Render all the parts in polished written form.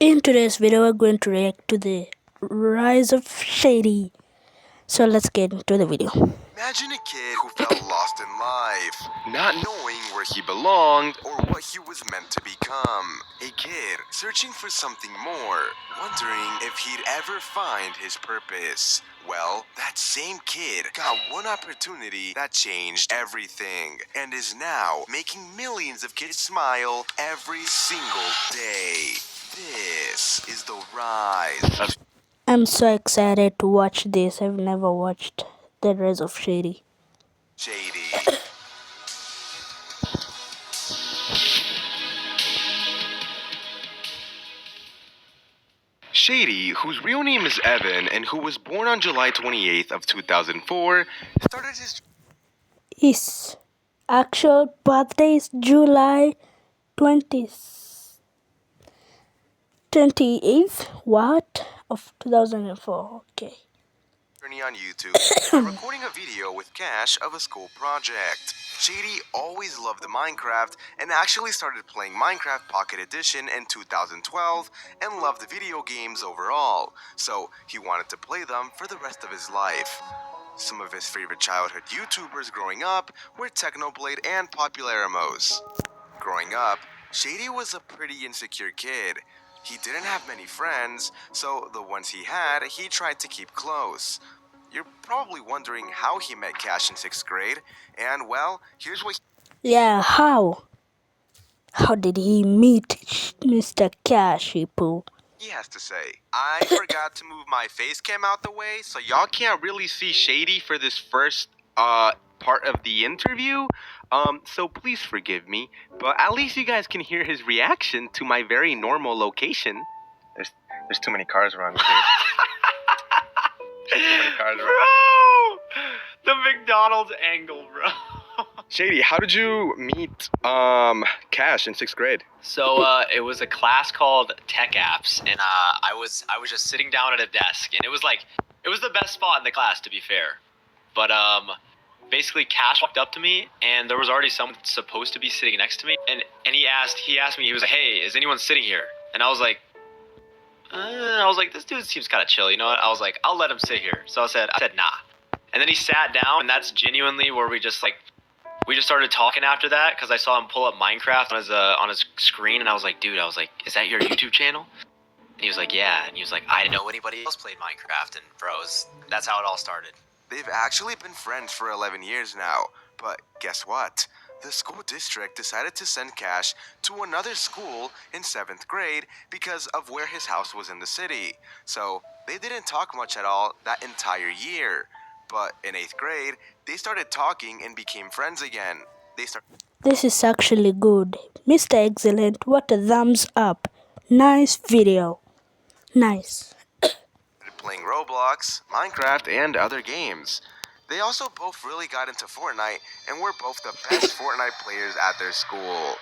In today's video, we're going to react to the rise of Shady. So let's get into the video. Imagine a kid who felt lost in life, not knowing where he belonged or what he was meant to become. A kid searching for something more, wondering if he'd ever find his purpose. Well, that same kid got one opportunity that changed everything and is now making millions of kids smile every single day. This is the rise of I'm so excited to watch this. I've never watched the rise of Shady. Shady. Shady, whose real name is Evan and who was born on July 28th of 2004, started his His actual birthday is July 28th. What? Of 2004. Okay. journey on YouTube by recording a video with Cash of a school project. Shady always loved Minecraft and actually started playing Minecraft Pocket Edition in 2012 and loved the video games overall, so he wanted to play them for the rest of his life. Some of his favorite childhood YouTubers growing up were Technoblade and Popularamos. Growing up, Shady was a pretty insecure kid. He didn't have many friends, so the ones he had, he tried to keep close. You're probably wondering how he met Cash in 6th grade, and well, here's what Yeah, how? How did he meet Mr. Cashipu? he has to say. I forgot to move my face cam out the way, so y'all can't really see Shady for this first part of the interview. So please forgive me, but at least you guys can hear his reaction to my very normal location. There's too many cars around here. Too many cars around. Bro! The McDonald's angle, bro. Shady, how did you meet Cash in 6th grade? So it was a class called Tech Apps, and I was just sitting down at a desk, and it was the best spot in the class, to be fair. But basically Cash walked up to me, and there was already someone supposed to be sitting next to me, and he asked me, he was like, "Hey, is anyone sitting here?" And I was like, this dude seems kind of chill, you know what? I was like, I'll let him sit here. So I said nah. And then he sat down, and that's genuinely where we just started talking after that, because I saw him pull up Minecraft on his screen, and I was like, dude, is that your YouTube channel? And he was like, yeah. And he was like, I didn't know anybody else played Minecraft, and bros, that's how it all started. They've actually been friends for 11 years now, but guess what? The school district decided to send Cash to another school in 7th grade because of where his house was in the city. So they didn't talk much at all that entire year. But in 8th grade, they started talking and became friends again. This is actually good. Mr. Excellent, what a thumbs up. Nice video. Nice. Playing Roblox, Minecraft, and other games. They also both really got into Fortnite and were both the best Fortnite players at their school.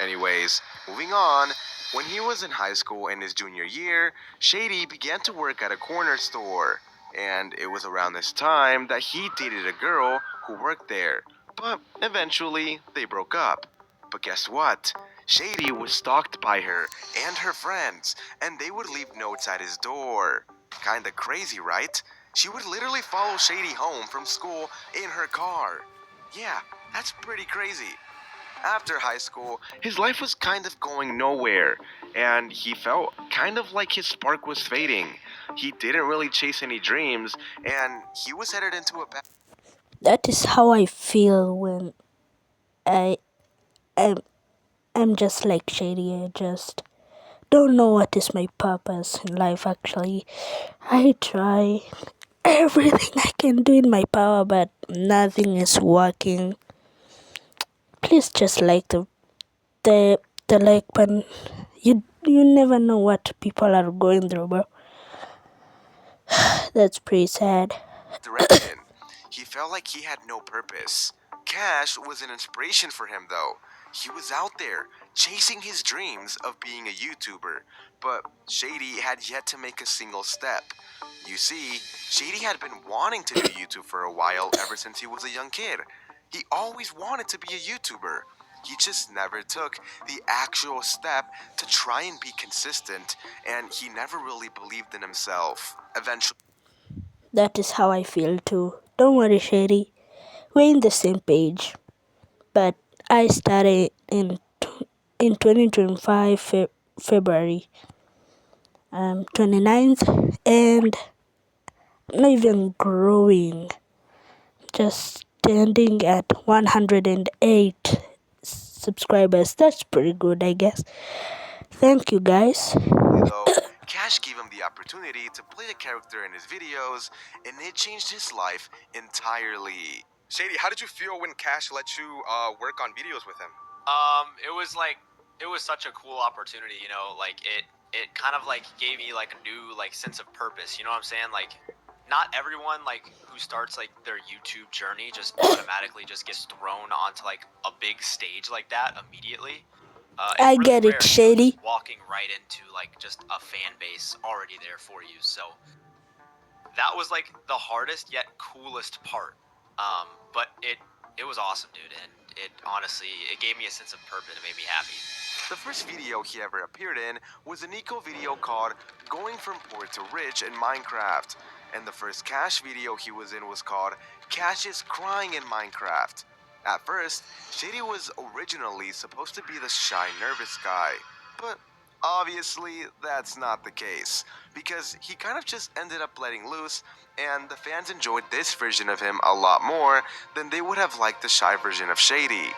Anyways, moving on, when he was in high school in his junior year, Shady began to work at a corner store. And it was around this time that he dated a girl who worked there. But eventually, they broke up. But guess what? Shady was stalked by her and her friends, and they would leave notes at his door. Kinda crazy, right? She would literally follow Shady home from school in her car. Yeah, that's pretty crazy. After high school, his life was kind of going nowhere, and he felt kind of like his spark was fading. He didn't really chase any dreams, and he was headed into a bad... That is how I feel when I'm just like Shady. I just don't know what is my purpose in life actually. I try everything I can do in my power, but nothing is working. Please just like the like button. You never know what people are going through, bro. That's pretty sad. direction. He felt like he had no purpose. Cash was an inspiration for him, though. He was out there, chasing his dreams of being a YouTuber, but Shady had yet to make a single step. You see, Shady had been wanting to do YouTube for a while ever since he was a young kid. He always wanted to be a YouTuber. He just never took the actual step to try and be consistent, and he never really believed in himself. Eventually, That is how I feel too. Don't worry, Shady. We're in the same page. But I started in 2025 February 29th, and not even growing, just standing at 108 subscribers. That's pretty good, I guess. Thank you, guys. though, Cash gave him the opportunity to play a character in his videos, and it changed his life entirely. Shady, how did you feel when Cash let you work on videos with him? It was such a cool opportunity, you know, like it kind of like gave me like a new like sense of purpose, you know what I'm saying? Like not everyone like who starts like their YouTube journey just automatically just gets thrown onto like a big stage like that immediately. I It's really get it, rare, you know, Shady. just walking right into like just a fan base already there for you. So that was like the hardest yet coolest part. But it was awesome, dude, and it honestly it gave me a sense of purpose. It made me happy. The first video he ever appeared in was a Nico video called Going From Poor to Rich in Minecraft, and the first Cash video he was in was called Cash is Crying in Minecraft. At first, Shady was originally supposed to be the shy, nervous guy, but obviously that's not the case, because he kind of just ended up letting loose, and the fans enjoyed this version of him a lot more than they would have liked the shy version of Shady.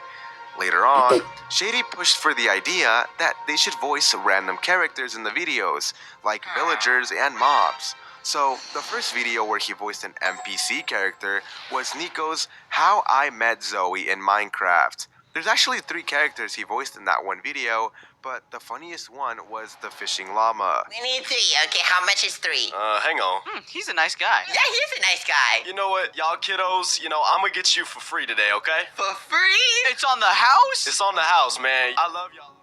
Later on, Shady pushed for the idea that they should voice random characters in the videos, like villagers and mobs. So, the first video where he voiced an NPC character was Nico's How I Met Zoe in Minecraft. There's actually 3 characters he voiced in that one video, but the funniest one was the fishing llama. We need 3. Okay, how much is 3? Hang on. He's a nice guy. Yeah, he's a nice guy. You know what, y'all kiddos, I'm gonna get you for free today, okay? For free? It's on the house? It's on the house, man. I love y'all.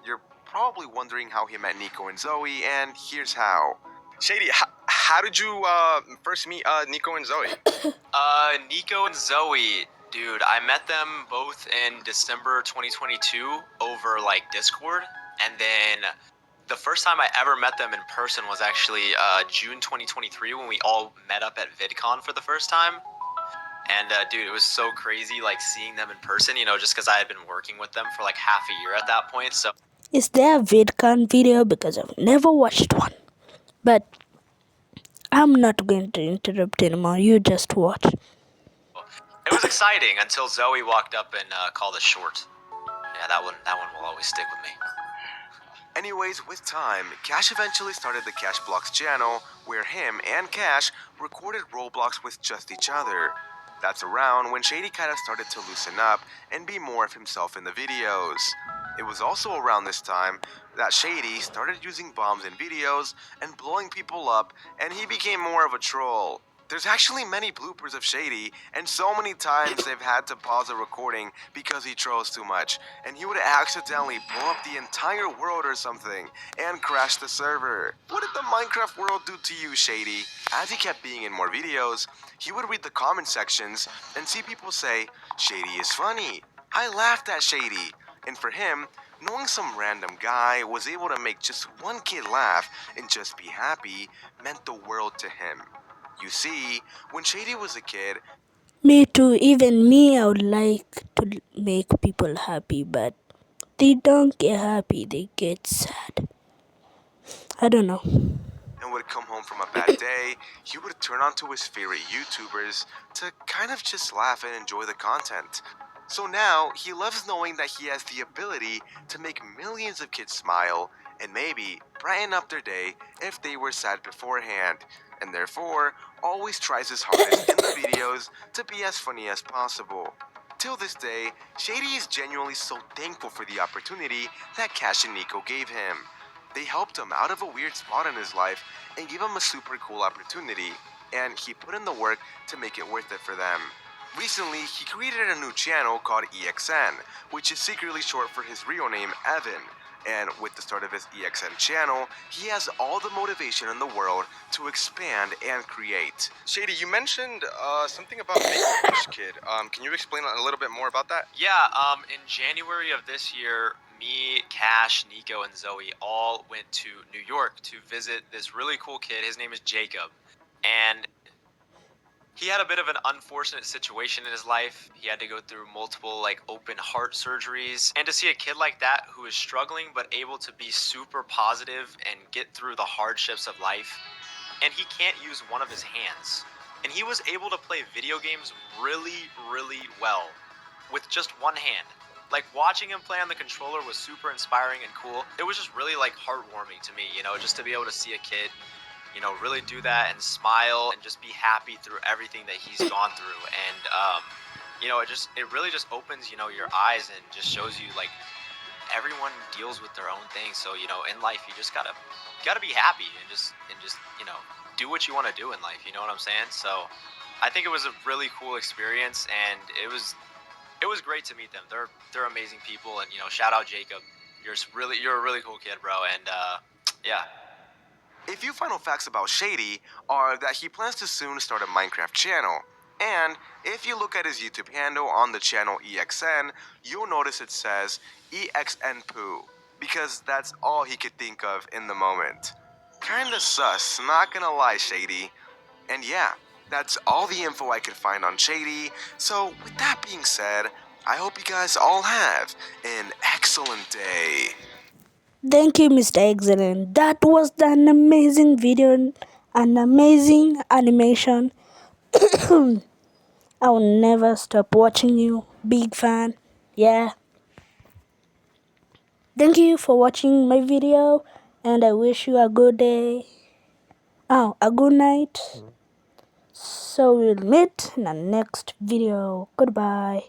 You're probably wondering how he met Nico and Zoe, and here's how. Shady, how did you first meet Nico and Zoe? Nico and Zoe, dude, I met them both in December 2022 over like Discord, and then the first time I ever met them in person was actually June 2023 when we all met up at VidCon for the first time. And dude, it was so crazy like seeing them in person, just because I had been working with them for like half a year at that point. So Is there a VidCon video? Because I've never watched one. But I'm not going to interrupt anymore. You just watch. it was exciting until Zoe walked up and called us short. Yeah, that one will always stick with me. Anyways, with time, Cash eventually started the Cash Blocks channel, where him and Cash recorded Roblox with just each other. That's around when Shady kind of started to loosen up and be more of himself in the videos. It was also around this time that Shady started using bombs in videos and blowing people up, and he became more of a troll. There's actually many bloopers of Shady, and so many times they've had to pause a recording because he trolls too much, and he would accidentally blow up the entire world or something, and crash the server. What did the Minecraft world do to you, Shady? As he kept being in more videos, he would read the comment sections and see people say, Shady is funny. I laughed at Shady. And for him, knowing some random guy was able to make just one kid laugh and just be happy meant the world to him. You see, when Shady was a kid, Me too. Even me, I would like to make people happy, but they don't get happy. They get sad. I don't know. and would come home from a bad day, he would turn on to his favorite YouTubers to kind of just laugh and enjoy the content. So now, he loves knowing that he has the ability to make millions of kids smile and maybe brighten up their day if they were sad beforehand, and therefore always tries his hardest in the videos to be as funny as possible. Till this day, Shady is genuinely so thankful for the opportunity that Cash and Nico gave him. They helped him out of a weird spot in his life and gave him a super cool opportunity, and he put in the work to make it worth it for them. Recently, he created a new channel called EXN, which is secretly short for his real name, Evan. And with the start of his EXN channel, he has all the motivation in the world to expand and create. Shady, you mentioned something about Make-A-Wish Kid. Can you explain a little bit more about that? Yeah, in January of this year, me, Cash, Nico, and Zoe all went to New York to visit this really cool kid. His name is Jacob. And he had a bit of an unfortunate situation in his life. He had to go through multiple open heart surgeries. And to see a kid like that who is struggling but able to be super positive and get through the hardships of life, and he can't use one of his hands. And he was able to play video games really, really well with just one hand. Watching him play on the controller was super inspiring and cool. It was just really heartwarming to me, just to be able to see a kid really do that and smile and just be happy through everything that he's gone through. And it really just opens your eyes and just shows you everyone deals with their own things. So in life you just gotta be happy and just do what you want to do in life. You know what I'm saying? So I think it was a really cool experience, and it was great to meet them. They're amazing people, and shout out Jacob. You're a really cool kid, bro. And yeah. A few final facts about Shady are that he plans to soon start a Minecraft channel. And if you look at his YouTube handle on the channel EXN, you'll notice it says EXNPoo, because that's all he could think of in the moment. Kinda sus, not gonna lie, Shady. And yeah, that's all the info I could find on Shady. So with that being said, I hope you guys all have an excellent day. Thank you, Mr. Excellent. That was an amazing video, an amazing animation. I will never stop watching you. Big fan. Yeah. Thank you for watching my video, and I wish you a good day. A good night. So we'll meet in the next video. Goodbye.